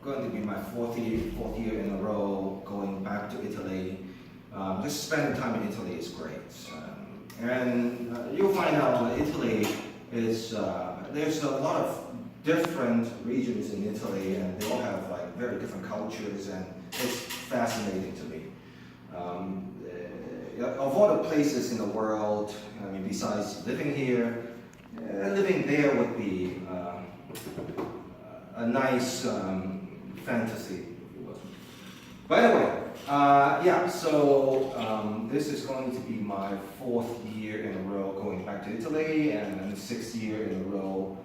going to be my fourth year in a row going back to Italy. Just spending time in Italy is great. And you'll find out that Italy is, there's a lot of different regions in Italy, and they all have like very different cultures, and it's fascinating to me. Of all the places in the world, I mean, besides living here, living there would be a nice fantasy, if you will. By the way, yeah, so this is going to be my fourth year in a row going back to Italy, and then 6th year in a row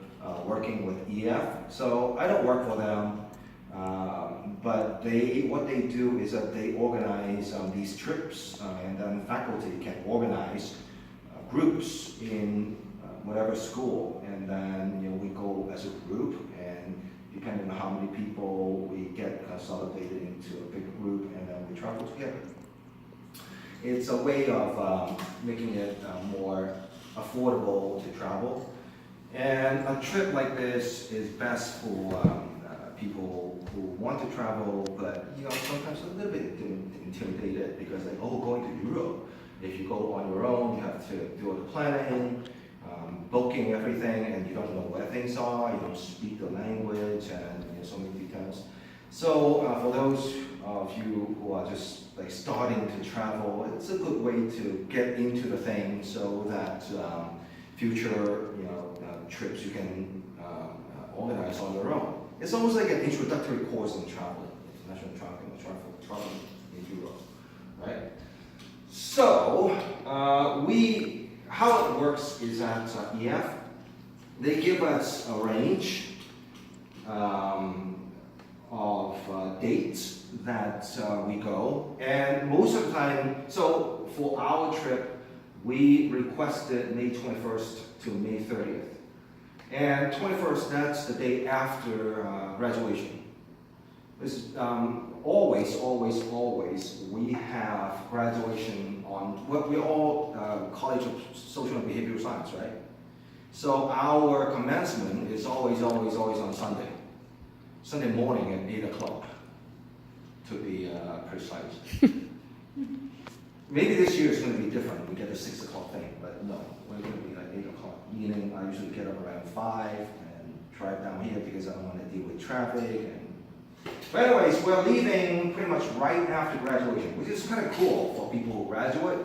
working with EF. So I don't work for them, but what they do is that they organize these trips, and then faculty can organize groups in whatever school, and then we go as a group, and depending on how many people we get consolidated into a big group, and then we travel together. It's a way of making it more affordable to travel, and a trip like this is best for people who want to travel, but sometimes a little bit intimidated because like, oh, going to Europe. If you go on your own, you have to do all the planning, booking everything, and you don't know where things are, you don't speak the language, and so many details. So for those of you who are just like starting to travel, it's a good way to get into the thing so that future trips you can organize on your own. It's almost like an introductory course in traveling, international traveling, or traveling in Europe, right? So how it works is that EF, they give us a range of dates that we go, and most of the time, so for our trip, we requested May 21st to May 30th. And 21st, that's the day after graduation. This always, we have graduation on, well, we're all College of Social and Behavioral Science, right? So our commencement is always on Sunday. Sunday morning at 8 o'clock, to be precise. Maybe this year is going to be different. We get a 6 o'clock thing, but no, we're going to be like 8 o'clock. Meaning I usually get up around 5 and drive down here because I don't want to deal with traffic. But anyways, we're leaving pretty much right after graduation, which is kind of cool for people who graduate.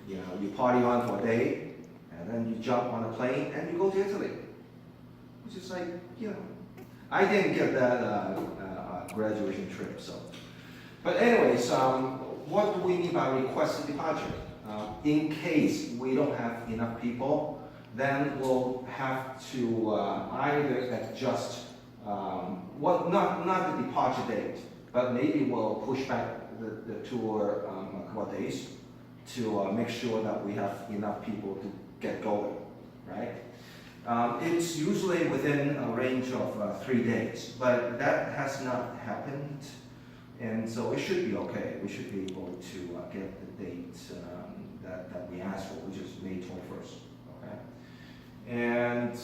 You party on for a day, and then you jump on a plane and you go to Italy. Which is like, I didn't get that graduation trip, so. But anyways, what do we mean by requested departure? In case we don't have enough people, then we'll have to either adjust, not the departure date, but maybe we'll push back the tour a couple of days to make sure that we have enough people to get going, right? It's usually within a range of 3 days, but that has not happened, and so it should be okay. We should be able to get the date that we asked for, which is May 21st, okay? And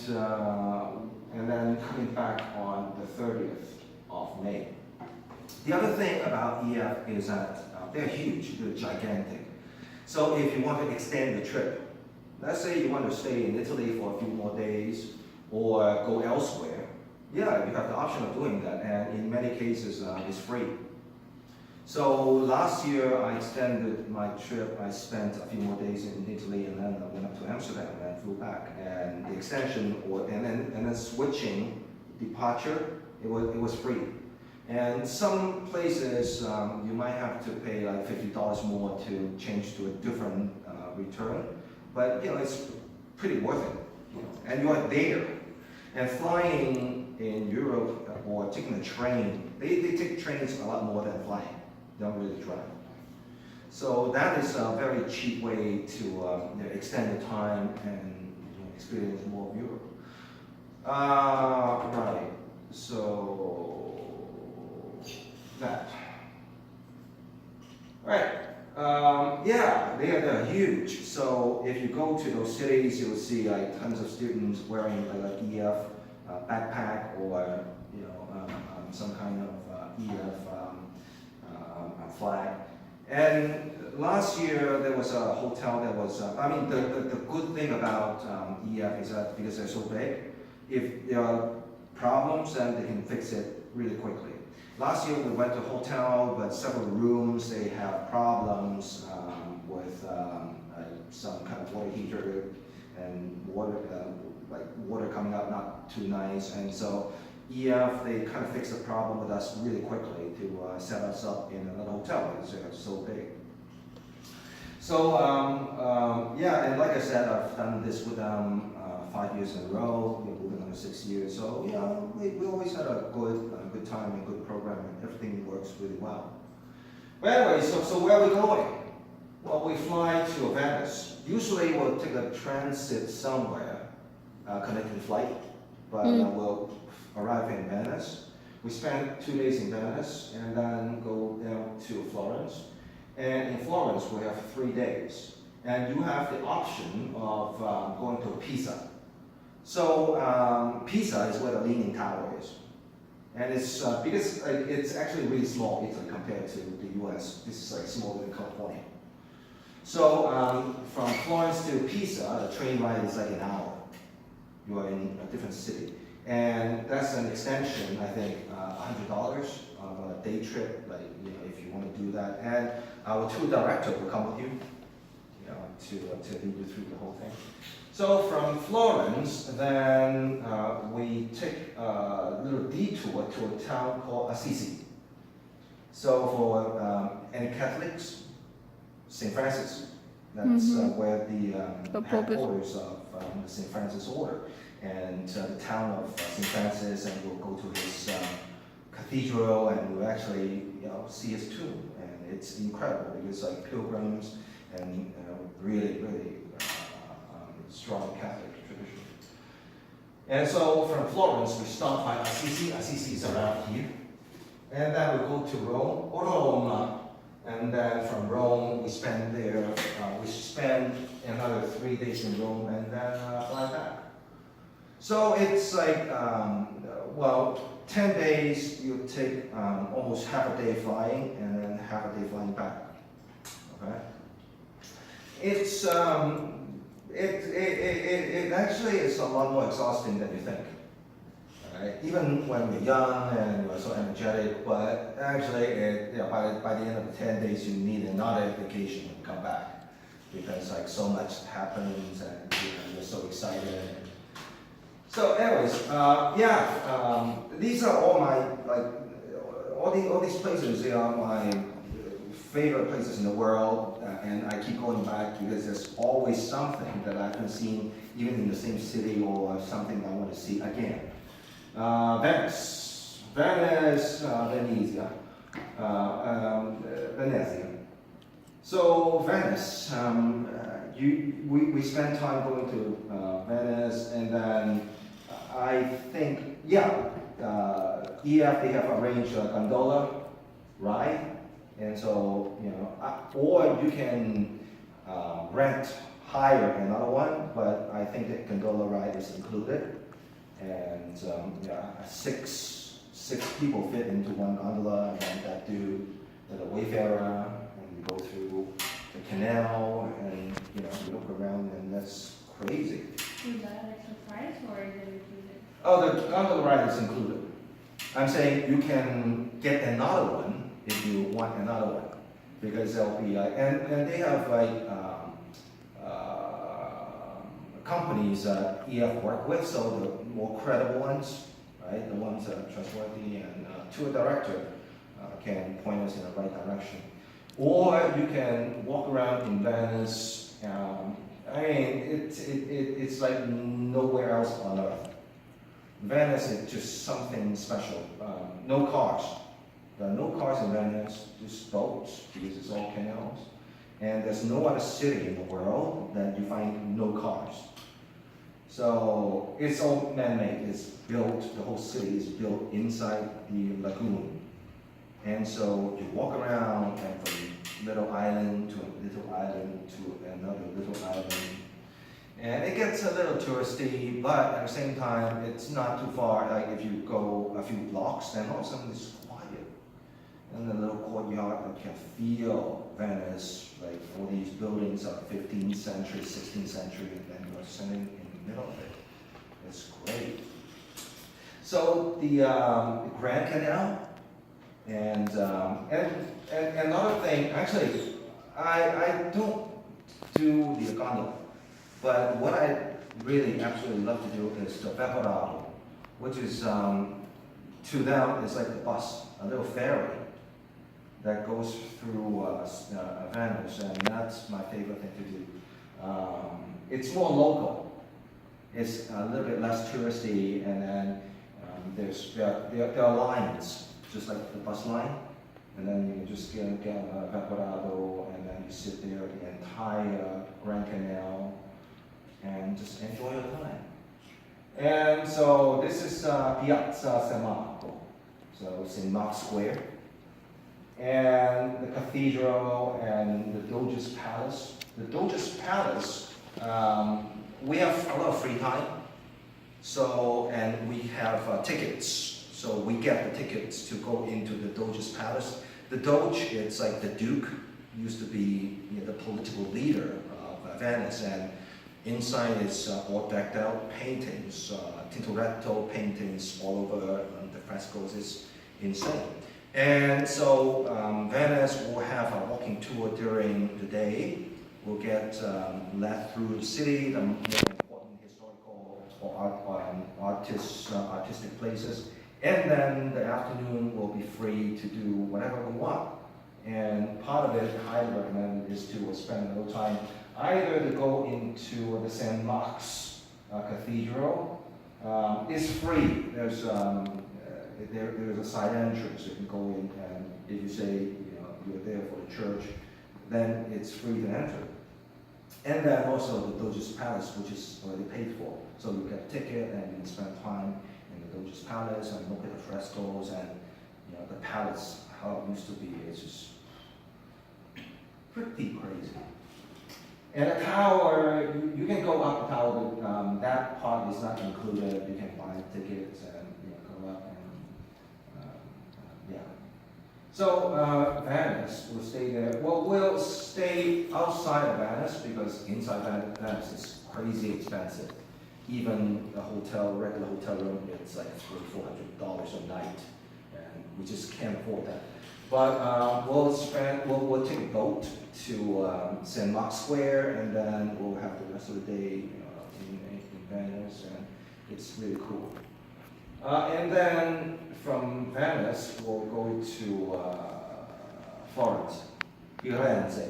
then coming back on the 30th of May. The other thing about EF is that they're huge, they're gigantic. So if you want to extend the trip, let's say you want to stay in Italy for a few more days or go elsewhere, yeah, you have the option of doing that, and in many cases it's free. So last year I extended my trip. I spent a few more days in Italy, and then I went up to Amsterdam and flew back. And the extension, and then switching departure, it was free. And some places you might have to pay like $50 more to change to a different return, but it's pretty worth it. And you're there. And flying in Europe or taking a train, they take trains a lot more than flying. They don't really drive. So that is a very cheap way to extend the time and experience more of Europe. Right. So that. Right. Yeah, they're huge. So if you go to those cities, you'll see tons of students wearing like EF backpack or some kind of EF flag. And last year there was a hotel that was, the good thing about EF is that because they're so big, if there are problems, then they can fix it really quickly. Last year we went to a hotel, but several rooms, they have problems with some kind of water heater and water coming out not too nice. And so EF, they kind of fixed the problem with us really quickly to set us up in another hotel because they're so big. So yeah, and like I said, I've done this with them 5 years in a row. We're moving on to 6 years. So yeah, we always had a good time and good program, and everything works really well. But anyway, so where are we going? Well, we fly to Venice. Usually we'll take a transit somewhere, connecting flight, but we'll arrive in Venice. We spend 2 days in Venice and then go down to Florence. And in Florence we have 3 days. And you have the option of going to Pisa. So Pisa is where the Leaning Tower is. And it's because it's actually really small Italy compared to the US. This is like smaller than California. So from Florence to Pisa, the train ride is like an hour. You are in a different city. And that's an extension, I think, $100 of a day trip, like, if you want to do that. And our tour director will come with you, to lead you through the whole thing. So from Florence, then we take a little detour to a town called Assisi. So for any Catholics, St. Francis, that's where the headquarters of the St. Francis Order. And the town of St. Francis, and we'll go to his cathedral, and we'll actually see his tomb. And it's incredible because like pilgrims and really strong Catholic tradition. And so from Florence, we stop by Assisi. Assisi is around here. And then we go to Rome, and then from Rome, we spend another 3 days in Rome, and then fly back. So it's like, 10 days, you take almost half a day flying, and then half a day flying back. Okay? It's it actually is a lot more exhausting than you think. Right? Even when we're young and we're so energetic, but actually, by the end of the 10 days, you need another vacation to come back because like so much happens, and you're so excited. So, anyways, these are all my all these places. They are my favorite places in the world, and I keep going back because there's always something that I haven't seen, even in the same city, or something I want to see again. Venice, Venezia. So Venice, we spent time going to Venice, and then I think, EF, they have arranged a gondola ride. And so, or you can hire another one, but I think the gondola ride is included. And six people fit into one gondola, and that do the Wayfarer, and you go through the canal, and you look around, and that's crazy. Is that an extra price, or is it included? Oh, the gondola ride is included. I'm saying you can get another one if you want another one, because there'll be and they have companies EF work with, so the more credible ones, right? The ones that are trustworthy, and tour director can point us in the right direction. Or you can walk around in Venice. It's like nowhere else on earth. Venice is just something special. No cars. There are no cars in Venice, just boats, because it's all canals. And there's no other city in the world that you find no cars. So it's all man-made. It's built, the whole city is built inside the lagoon. And so you walk around, and from little island to little island to another little island. And it gets a little touristy, but at the same time, it's not too far. Like if you go a few blocks, then all of a sudden it's quiet. And the little courtyard, you can feel Venice, like all these buildings are 15th century, 16th century, and then you're sitting in the middle of it. It's great. So the Grand Canal, and another thing, actually, I don't do the gondola, but what I really absolutely love to do is the Vaporado, which is to them is like the bus, a little ferry that goes through Venice, and that's my favorite thing to do. It's more local. It's a little bit less touristy, and then there are lines, just like the bus line, and then you can just get a Vaporado, and then you sit there the entire Grand Canal, and just enjoy your time. And so this is Piazza San Marco, so St. Mark's Square, and the cathedral and the Doge's Palace. The Doge's Palace, we have a lot of free time, so, and we have tickets, so we get the tickets to go into the Doge's Palace. The Doge, it's like the Duke, used to be the political leader of Venice, and inside is all decked out paintings, Tintoretto paintings all over the frescoes. Is insane. And so Venice will have a walking tour during the day. We'll get led through the city, the more important historical or artistic places. And then the afternoon will be free to do whatever we want. And part of it, I highly recommend, is to spend a little time either to go into the St. Mark's Cathedral. It's free. There's a side entrance. You can go in, and if you say you're there for the church, then it's free to enter. And then also the Doge's Palace, which is already paid for. So you get a ticket and you can spend time in the Doge's Palace and look at the frescoes and the palace, how it used to be. It's just pretty crazy. And the tower, you can go up the tower, but that part is not included. You can buy tickets and go up and yeah. So Venice, we'll stay there. Well, we'll stay outside of Venice because inside Venice is crazy expensive. Even a hotel, regular hotel room, it's like $300-400 a night, and we just can't afford that. But we'll take a boat to St. Mark's Square, and then we'll have the rest of the day in Venice, and it's really cool. And then from Venice, we'll go to Florence, Firenze.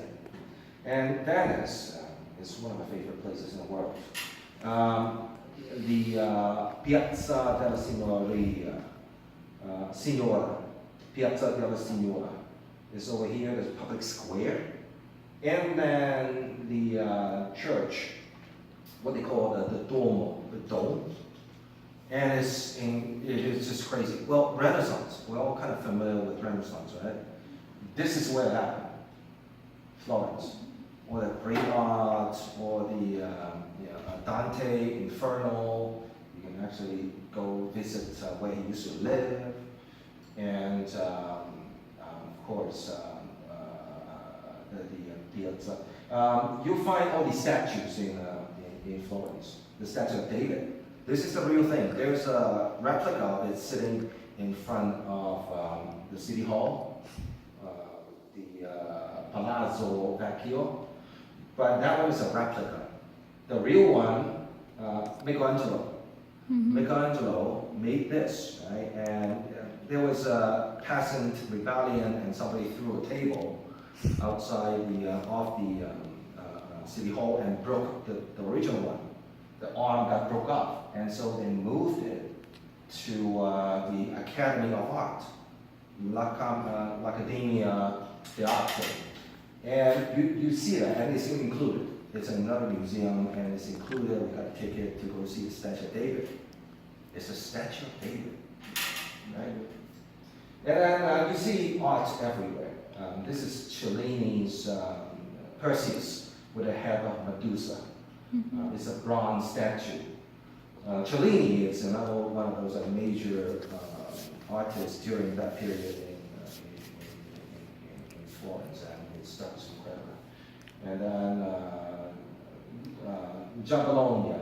And Venice is one of my favorite places in the world. The Piazza della Signora, Piazza della Signora is over here. There's a public square, and then the church, what they call the Duomo, the dome, and it is just crazy. Well, Renaissance, we're all kind of familiar with Renaissance, right? This is where it happened, Florence, or the great art, or the Dante Inferno. You can actually go visit where he used to live, and of course the Piazza. You'll find all these statues in Florence. The Statue of David. This is the real thing. There's a replica of it sitting in front of the City Hall, the Palazzo Vecchio, but that one is a replica. The real one, Michelangelo. Michelangelo made this, right? And there was a peasant rebellion, and somebody threw a table outside of the City Hall and broke the original one. The arm got broke off, and so they moved it to the Academy of Art, l'Accademia d'Arte. And you see that, and it's included. It's another museum, and it's included. We got a ticket to go see the Statue of David. It's a Statue of David, right? And then you see art everywhere. This is Cellini's Perseus with the head of Medusa. It's a bronze statue. Cellini is another one of those major artists during that period in Florence, and his stuff is incredible. And then Giampologna,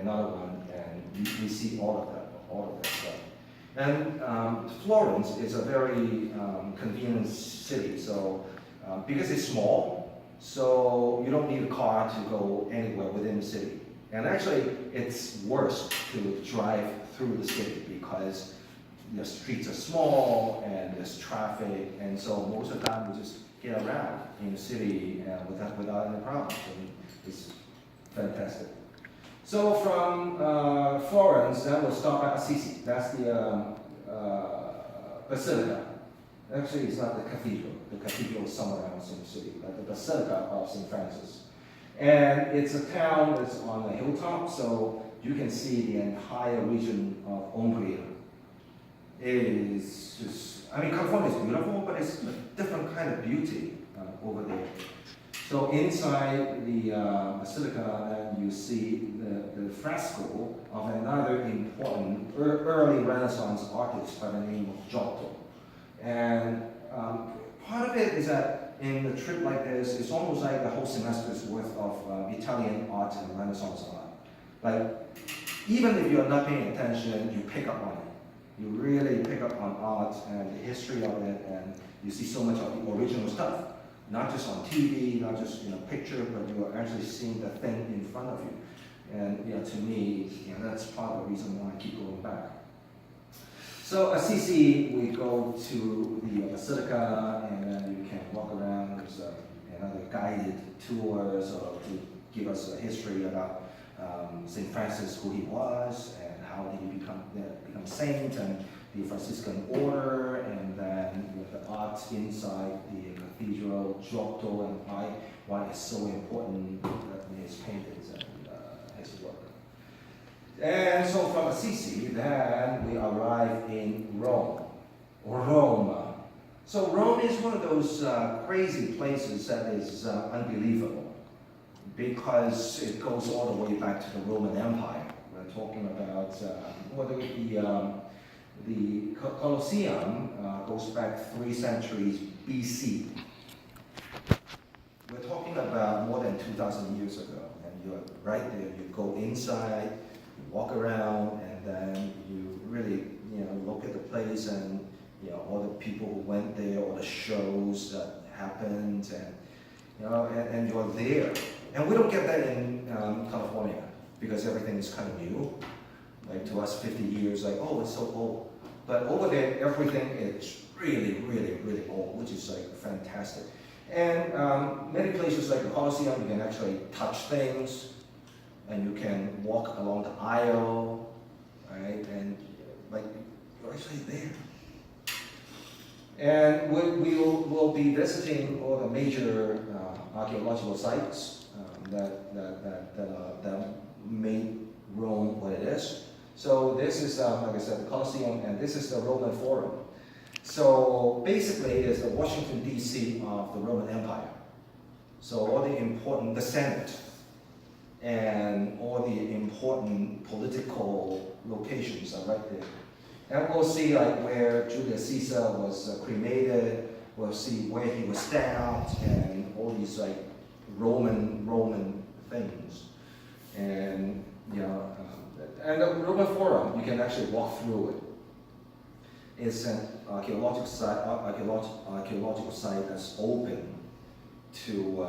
another one, and we see all of that stuff. And Florence is a very convenient city, so because it's small, so you don't need a car to go anywhere within the city. And actually, it's worse to drive through the city because the streets are small and there's traffic, and so most of the time we just get around in the city without any problems. And it's fantastic. So from Florence, then we'll stop at Assisi. That's the Basilica. Actually, it's not the cathedral. The cathedral is somewhere else in the city, but the Basilica of St. Francis. And it's a town that's on a hilltop, so you can see the entire region of Umbria. It is just, I mean, California is beautiful, but it's a different kind of beauty over there. So inside the Basilica, you see the fresco of another important early Renaissance artist by the name of Giotto. And part of it is that in a trip like this, it's almost like a whole semester's worth of Italian art and Renaissance art. Like, even if you're not paying attention, you pick up on it. You really pick up on art and the history of it, and you see so much of the original stuff. Not just on TV, not just picture, but you are actually seeing the thing in front of you. And to me, that's part of the reason why I keep going back. So Assisi, we go to the Basilica, and then you can walk around. There's another guided tour, so to give us a history about St. Francis, who he was, and how did he become saint, and the Franciscan order, and then the art inside the cathedral, Giotto, and why it's so important in his paintings and his work. And so from Assisi, then we arrive in Rome. So Rome is one of those crazy places that is unbelievable, because it goes all the way back to the Roman Empire. We're talking about the Colosseum goes back 3 centuries BC. We're talking about more than 2,000 years ago, and you're right there. You go inside, you walk around, and then you really, look at the place, and all the people who went there, all the shows that happened, and you're there. And we don't get that in California, because everything is kind of new. Like to us, 50 years, like, oh, it's so old. But over there, everything is really, really, really old, which is like fantastic. And many places like the Colosseum, you can actually touch things, and you can walk along the aisle, right? And like you're actually there. And we'll be visiting all the major archaeological sites that made Rome what it is. So this is, like I said, the Colosseum, and this is the Roman Forum. So basically, it is the Washington, D.C. of the Roman Empire. So all the Senate, and all the important political locations are right there. And we'll see like where Julius Caesar was cremated. We'll see where he was stabbed, and all these like Roman things. And and the Roman Forum, you can actually walk through it. It's an archaeological site that's open to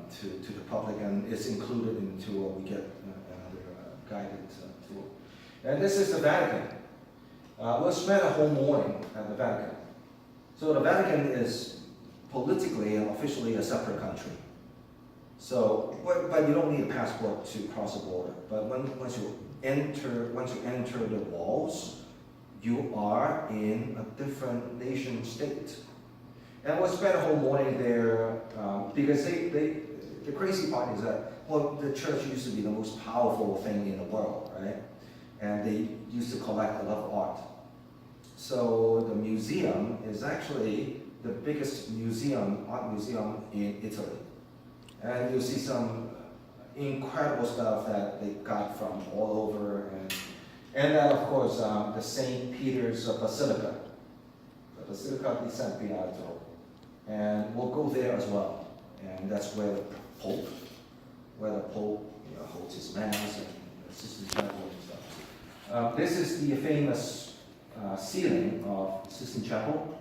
the public, and it's included into what we get another guided tour. And this is the Vatican. We'll spend a whole morning at the Vatican. So the Vatican is politically and officially a separate country. So, but you don't need a passport to cross the border. But once you enter the walls, you are in a different nation state. And we'll spend a whole morning there because the crazy part is that, well, the church used to be the most powerful thing in the world, right? And they used to collect a lot of art. So the museum is actually the biggest art museum in Italy. And you'll see some incredible stuff that they got from all over, and then of course the St. Peter's Basilica, the Basilica di San Pietro, and we'll go there as well, and that's where the Pope holds his mass and the Sistine Chapel and stuff. This is the famous ceiling of Sistine Chapel,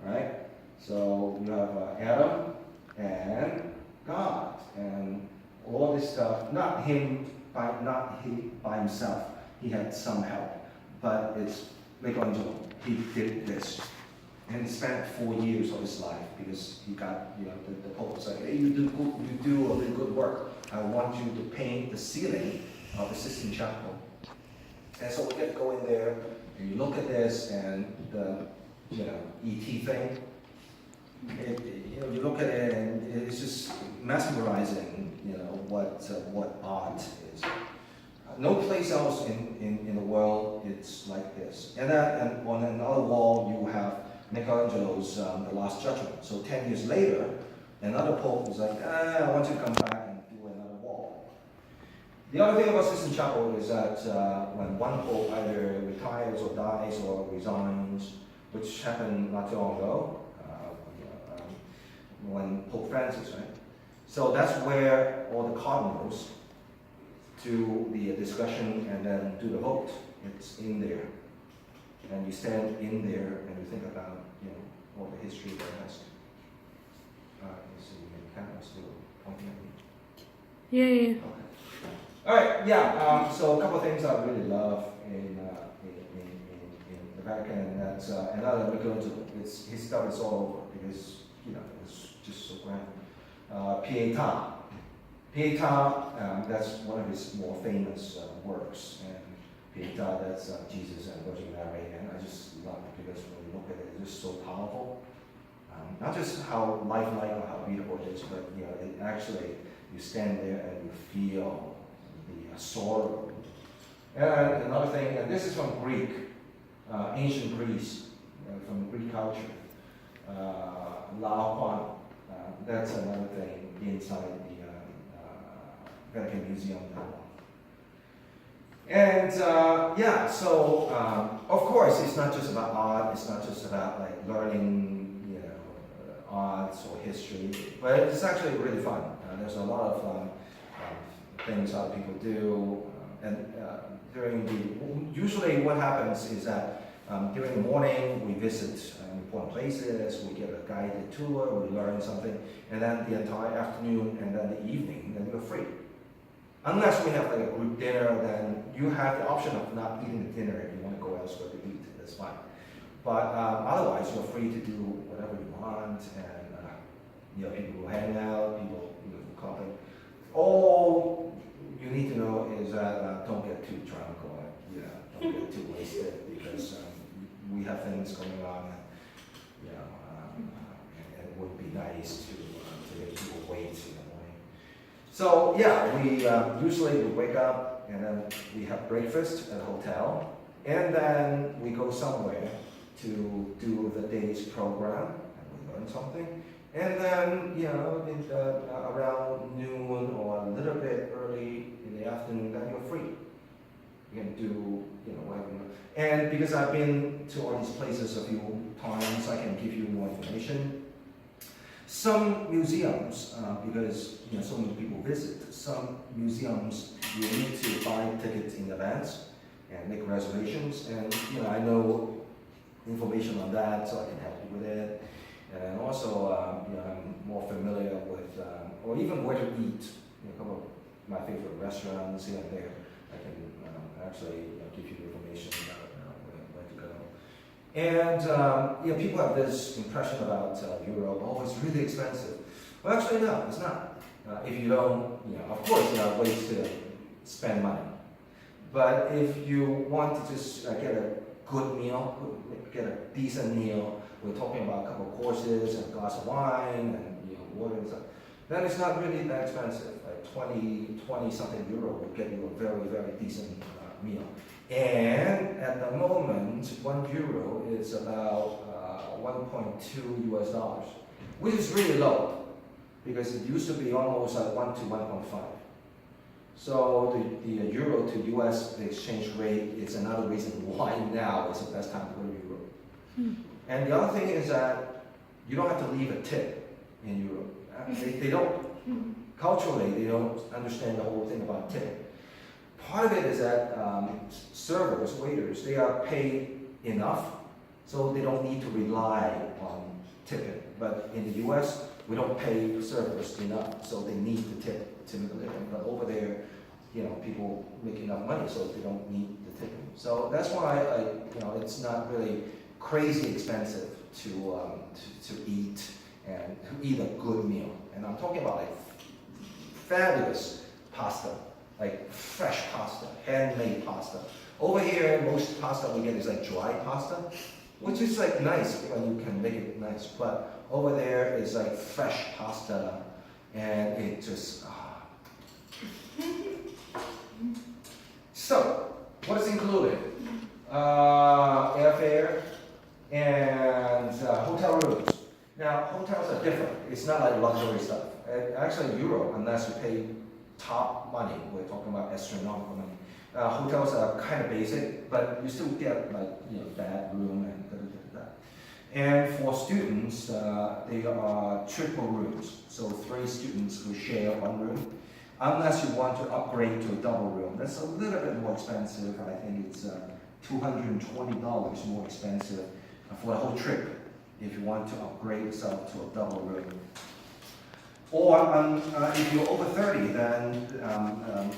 right? So you have Adam and God, and all this stuff. Not he by himself. He had some help, but it's Michelangelo. He did this, and he spent 4 years of his life because he got the Pope said, hey, you do a really good work. I want you to paint the ceiling of the Sistine Chapel. And so we get to go in there, and you look at this, and the ET thing. You look at it, and it's just mesmerizing. What art is. No place else in the world it's like this. And on another wall you have Michelangelo's The Last Judgment. So 10 years later, another pope was like, I want you to come back and do another wall. The other thing about Sistine Chapel is that when one pope either retires or dies or resigns, which happened not too long ago, when Pope Francis, right? So that's where all the cardinals do the discussion and then do the vote. It's in there. And you stand in there and you think about, all the history that has. You see, the camera's still pointing at me. Yeah. Okay. All right, yeah, so a couple of things I really love in the Vatican, and that's another Michelangelo. His stuff is all over because, it's just so grand. Pietà. Pietà, that's one of his more famous works, and Pietà, that's Jesus and Virgin Mary, and I just love it because when you look at it, it's just so powerful. Not just how lifelike or how beautiful it is, but it actually, you stand there and you feel the sorrow. And another thing, and this is from Greek, ancient Greece, from Greek culture, Laocoon. That's another thing inside the Vatican Museum now. And so of course it's not just about art, it's not just about like learning, arts or history, but it's actually really fun. There's a lot of things other people do, and usually what happens is that during the morning we visit important places, we get a guided tour, we learn something, and then the entire afternoon and then the evening, then you're free. Unless we have like a group dinner, then you have the option of not eating the dinner if you want to go elsewhere to eat, that's fine. But otherwise, you're free to do whatever you want, and people will hang out, people will come in. All you need to know is that don't get too drunk or don't get too wasted because we have things going on, and it would be nice to make people wait in the morning. So we usually wake up and then we have breakfast at a hotel, and then we go somewhere to do the day's program, and we learn something. And then, around noon or a little bit early in the afternoon, then you're free. You can do, whatever you want. And because I've been to all these places a few times, I can give you more information. Some museums, because so many people visit, some museums you need to buy tickets in advance and make reservations. And I know information on that, so I can help you with it. And also, I'm more familiar with, or even where to eat. A couple of my favorite restaurants here and there. I can actually give you information about where to go. And people have this impression about Europe. Oh, it's really expensive. Well, actually, no, it's not. If you don't, of course, there are ways to spend money. But if you want to just get a good meal, get a decent meal, we're talking about a couple of courses and a glass of wine and water and stuff, then it's not really that expensive. Like 20 something euro will get you a very, very decent meal. And at the moment, €1 is about 1.2 US dollars, which is really low because it used to be almost like 1 to 1.5. So the euro to US exchange rate is another reason why now is the best time to go to Europe. And the other thing is that you don't have to leave a tip in Europe. They don't, culturally, they don't understand the whole thing about tip. Part of it is that servers, waiters, they are paid enough, so they don't need to rely on tipping. But in the US, we don't pay servers enough, so they need to tip to make a living. But over there, you know, people make enough money, so they don't need the tipping. So that's why you know, it's not really crazy expensive to eat and to eat a good meal. And I'm talking about like fabulous pasta, like fresh pasta, handmade pasta. Over here, most pasta we get is like dry pasta, which is like nice when you can make it nice. But over there is like fresh pasta, and it just. So, what is included? Airfare and hotel rooms. Now, hotels are different. It's not like luxury stuff. Actually, in Europe, unless you pay top money, we're talking about astronomical money. Hotels are kind of basic, but you still get like, you know, bed room and da. And for students, they are triple rooms. So 3 students who share one room. Unless you want to upgrade to a double room, that's a little bit more expensive. I think it's $220 more expensive for the whole trip if you want to upgrade yourself to a double room. Or if you're over 30, then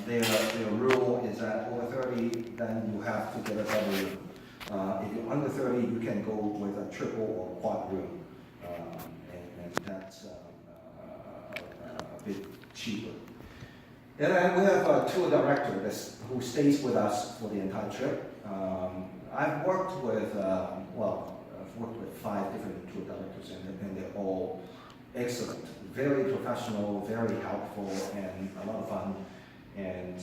their rule is that over 30, then you have to get a double room. If you're under 30, you can go with a triple or quad room, and that's a bit cheaper. And then we have a tour director who stays with us for the entire trip. I've worked with, I've worked with 5 different tour directors, and they're all excellent, very professional, very helpful, and a lot of fun. And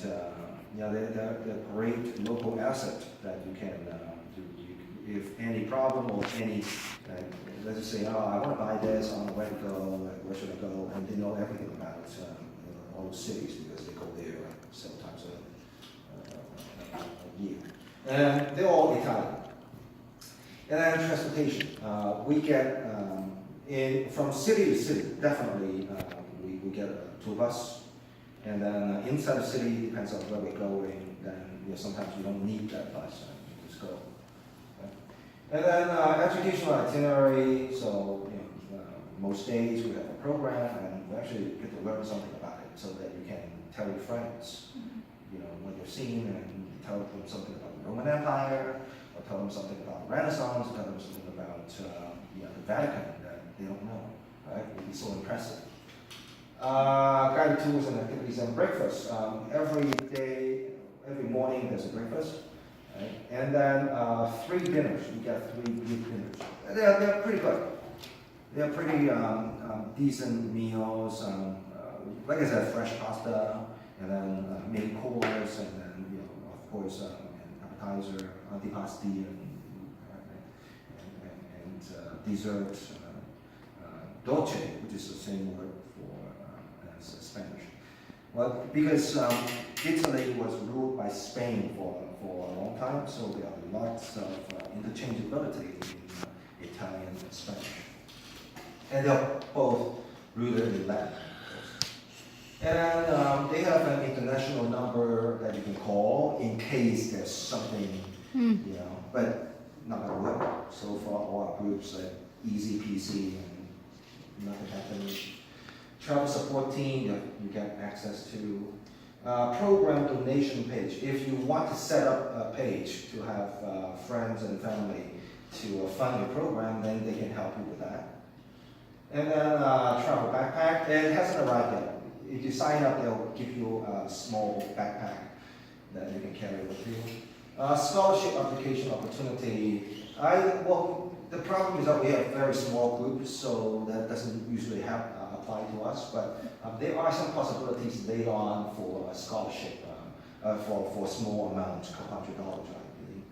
yeah, they're a great local asset that you can if any problem or any, let's just say, oh, I want to buy this, I don't know where to go, like, where should I go, and they know everything about all those cities because they go there several times a year. And they're all Italian. And then transportation. We get, from city to city, definitely we get a tour bus. And then inside the city, depends on where we're going, then sometimes you don't need that bus, you just go. And then educational itinerary, so most days we have a program and we actually get to learn something about it so that you can tell your friends, what you're seeing, and tell them something about the Roman Empire, or tell them something about the Renaissance, or tell them something about the Vatican that they don't know, right? It would be so impressive. Guided tours and activities and breakfast. Every day, every morning there's a breakfast. Right? And then 3 dinners, you get 3 big dinners. They're pretty good. They're pretty decent meals. Like I said, fresh pasta, and then main course, and then of course, an appetizer, antipasti, and dessert. Dolce, which is the same word for as Spanish. Well, because Italy was ruled by Spain for a long time, so there are lots of interchangeability in Italian and Spanish. And they're both rooted in Latin. And they have an international number that you can call in case there's something, but not gonna work. So far, all our groups are easy peasy and nothing happens. Travel support team, you get access to. Program donation page. If you want to set up a page to have friends and family to fund your program, then they can help you with that. And then travel backpack. It hasn't arrived yet. If you sign up, they'll give you a small backpack that you can carry with you. Scholarship application opportunity. The problem is that we have very small groups, so that doesn't usually apply to us, but there are some possibilities later on for scholarship for a small amount, $200, I believe.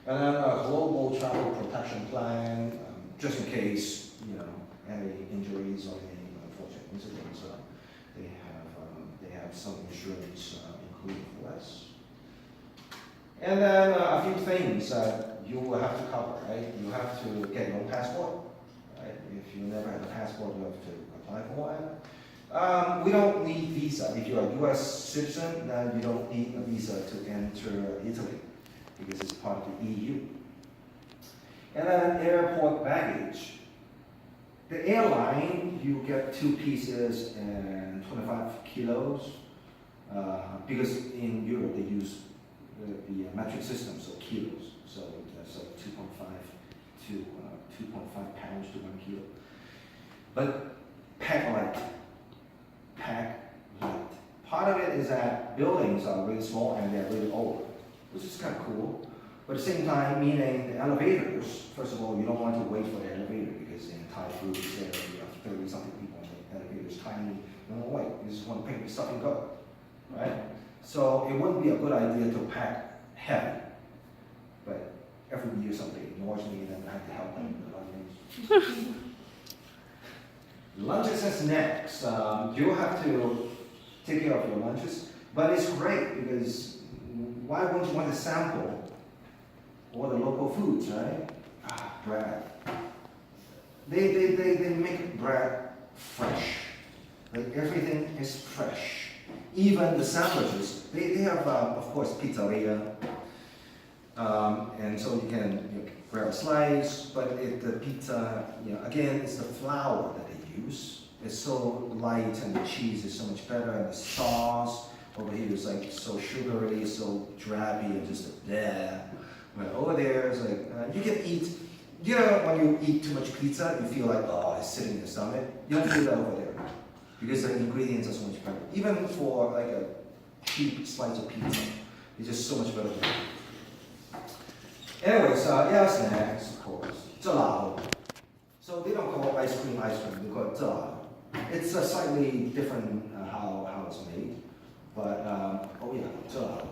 And then a global travel protection plan, just in case, any injuries or any unfortunate incidents, they have They have some insurance included for us. And then a few things that you will have to cover, right? You have to get your own passport, right? If you never had a passport, you have to apply for one. We don't need visa. If you're a U.S. citizen, then you don't need a visa to enter Italy because it's part of the EU. And then airport baggage. The airline, you get 2 pieces and 25 kilos because in Europe they use the metric system, so kilos. So that's like 2.5 to 2.5 pounds to 1 kilo. But pack light. Part of it is that buildings are really small and they're really old, which is kind of cool. But at the same time, meaning the elevators, first of all, you don't want to wait for the elevator because in Thai food, there you have 30-something people and the elevator is tiny. You don't wait, you just want to pick stuff and go, right? So it wouldn't be a good idea to pack heavy. But every year somebody ignores me and then I have to help them with the lunches. Lunches is next. You have to take care of your lunches, but it's great because why wouldn't you want to sample all the local foods, right? Bread. They make bread fresh. Like everything is fresh. Even the sandwiches, they have, of course, pizzeria. And so you can grab a slice, but the pizza, again, it's the flour that they use. It's so light and the cheese is so much better and the sauce over here is like so sugary, so drabby and just there. But over there is like, you can eat, when you eat too much pizza, you feel like, oh, it's sitting in your stomach. You don't feel that over there because the ingredients are so much better. Even for like a cheap slice of pizza, it's just so much better. Anyways, snacks, of course. Gelato. So they don't call it ice cream, they call it gelato. It's a slightly different how it's made. But, gelato.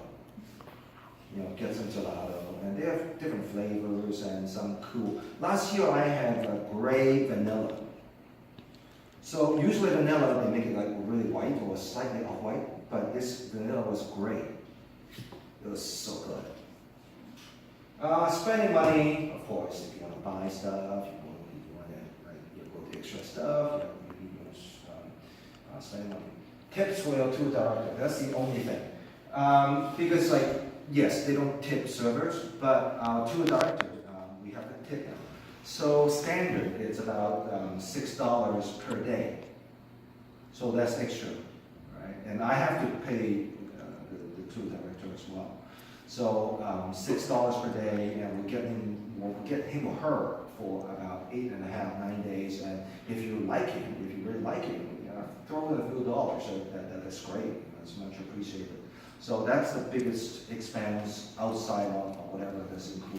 Get some gelato. And they have different flavors and some cool. Last year I had a gray vanilla. So usually vanilla, they make it like really white or slightly off-white, but this vanilla was gray. It was so good. Spending money, of course, if you want to buy stuff, you want to go to extra stuff, spending money. Tips for your tour director, that's the only thing. Because yes, they don't tip servers, but our tour director, we have to tip them. So standard is about $6 per day. So that's extra, right? And I have to pay the tour director as well. So $6 per day, and we'll get him or her for about 8.5, 9 days. And if you like him, if you really like him, throw in a few dollars. So that's great. That's much appreciated. So that's the biggest expense outside of whatever that's included.